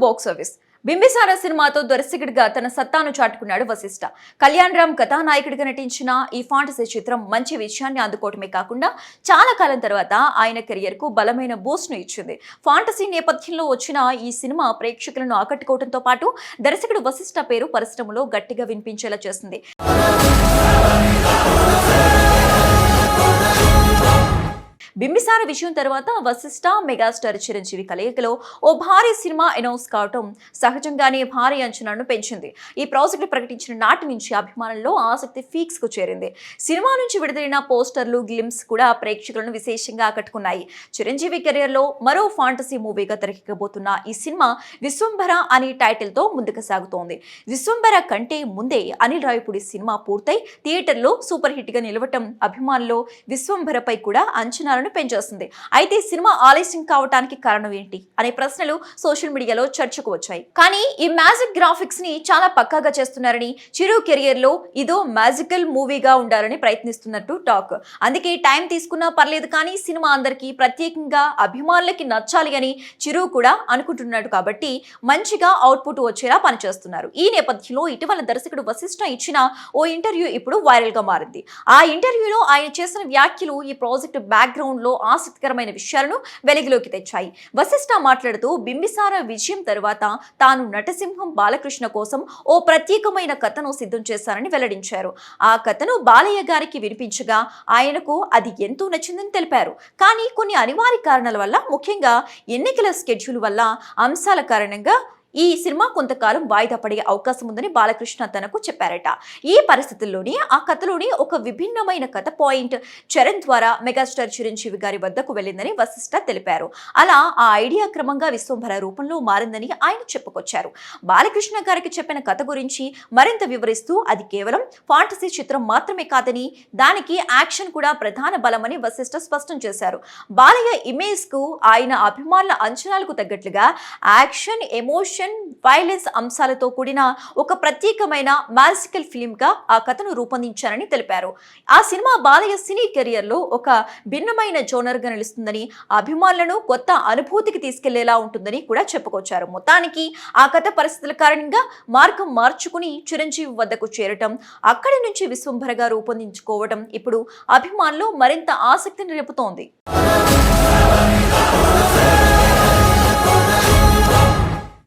Box office. Bimbisara సినిమాతో దర్శకుడిగా తన సత్తాను చాటుకున్నాడు వశిష్ఠ. కళ్యాణ్ రామ్ కథానాయకుడిగా నటించిన ఈ ఫాంటసీ చిత్రం మంచి విజయాన్ని అందుకోవటమే కాకుండా చాలా కాలం తర్వాత ఆయన కెరియర్ కు బలమైన బూస్ట్ ను ఇచ్చింది. ఫాంటసీ నేపథ్యంలో వచ్చిన ఈ సినిమా ప్రేక్షకులను ఆకట్టుకోవడంతో పాటు దర్శకుడు వశిష్ఠ పేరు పరిశ్రమలో గట్టిగా వినిపించేలా చేసింది. బింబిసార విషయం తర్వాత వశిష్ఠ మెగాస్టార్ చిరంజీవి కలయికలో ఓ భారీ సినిమా అనౌన్స్ కావటం సహజంగానే భారీ అంచనాలను పెంచింది. ఈ ప్రాజెక్టు ప్రకటించిన నాటి నుంచి అభిమానుల్లో ఆసక్తి ఫీక్స్ కు చేరింది. సినిమా నుంచి విడుదలైన పోస్టర్లు, గ్లిమ్స్ కూడా ప్రేక్షకులను విశేషంగా ఆకట్టుకున్నాయి. చిరంజీవి కెరియర్ లో మరో ఫాంటసీ మూవీగా తెరకెక్కబోతున్న ఈ సినిమా విశ్వంభర అనే టైటిల్ తో ముందుకు సాగుతోంది. విశ్వంభర కంటే ముందే అనిల్ రావిపూడి సినిమా పూర్తయి థియేటర్లో సూపర్ హిట్ గా నిలవటం అభిమానుల్లో విశ్వంభరపై కూడా అంచనాలను పెంచేస్తుంది. అయితే సినిమా ఆలస్యం కావడానికి కారణం ఏంటి అనే ప్రశ్నలు సోషల్ మీడియాలో చర్చకు వచ్చాయి. కానీ ఈ మ్యాజిక్ గ్రాఫిక్స్ ని చాలా పక్కాగా చేస్తున్నారని, చిరు కెరియర్ లో ఇదో మ్యాజికల్ మూవీగా ఉండాలని ప్రయత్నిస్తున్నట్టు టాక్. అందుకే టైం తీసుకున్నా పర్లేదు కానీ సినిమా అందరికీ ప్రత్యేకంగా అభిమానులకి నచ్చాలి అని చిరు కూడా అనుకుంటున్నాడు. కాబట్టి మంచిగా అవుట్పుట్ వచ్చేలా పనిచేస్తున్నారు. ఈ నేపథ్యంలో ఇటీవల దర్శకుడు వశిష్ఠ ఇచ్చిన ఓ ఇంటర్వ్యూ ఇప్పుడు వైరల్ గా మారింది. ఆ ఇంటర్వ్యూలో ఆయన చేసిన వ్యాఖ్యలు ఈ ప్రాజెక్టు బ్యాక్గ్రౌండ్ లో ఆసక్తికరమైన విషయాలను వెలుగులోకి తెచ్చాయి. వశిష్ఠ మాట్లాడుతూ బింబిసార విజయం తరువాత తాను నటసింహం బాలకృష్ణ కోసం ఓ ప్రత్యేకమైన కథను సిద్ధం చేశారని వెల్లడించారు. ఆ కథను బాలయ్య గారికి వినిపించగా ఆయనకు అది ఎంతో నచ్చిందని తెలిపారు. కానీ కొన్ని అనివార్య కారణాల వల్ల, ముఖ్యంగా ఎన్నికల స్కెడ్యూల్ వల్ల అంశాల కారణంగా ఈ సినిమా కొంతకాలం వాయిదా పడే అవకాశం ఉందని బాలకృష్ణ తనకు చెప్పారట. ఈ పరిస్థితుల్లోనే ఆ కథలోని ఒక విభిన్నమైన కథ పాయింట్ చరణ్ ద్వారా మెగాస్టార్ చిరంజీవి గారి వద్దకు వెళ్ళిందని వశిష్ఠ తెలిపారు. అలా ఆ ఐడియా క్రమంగా విశ్వంభర రూపంలో మారిందని ఆయన చెప్పుకొచ్చారు. బాలకృష్ణ గారికి చెప్పిన కథ గురించి మరింత వివరిస్తూ అది కేవలం ఫాంటసీ చిత్రం మాత్రమే కాదని, దానికి యాక్షన్ కూడా ప్రధాన బలమని వశిష్ఠ స్పష్టం చేశారు. బాలయ్య ఇమేజ్ కు, ఆయన అభిమానుల అంచనాలకు తగ్గట్లుగా యాక్షన్, ఎమోషన్, వైలెన్స్ అంశాలతో కూడిన ఒక ప్రత్యేకమైన మ్యాజికల్ ఫిల్మ్ గా ఆ కథను రూపొందించారని తెలిపారు. ఆ సినిమా బాలయ్య సినీ కెరియర్ లో ఒక భిన్నమైన జోనర్ గా నిలుస్తుందని, అభిమానులను కొత్త అనుభూతికి తీసుకెళ్లేలా ఉంటుందని కూడా చెప్పుకొచ్చారు. మొత్తానికి ఆ కథ పరిస్థితుల కారణంగా మార్గం మార్చుకుని చిరంజీవి వద్దకు చేరటం, అక్కడి నుంచి విశ్వంభరగా రూపొందించుకోవడం ఇప్పుడు అభిమానులు మరింత ఆసక్తిని రేపుతోంది.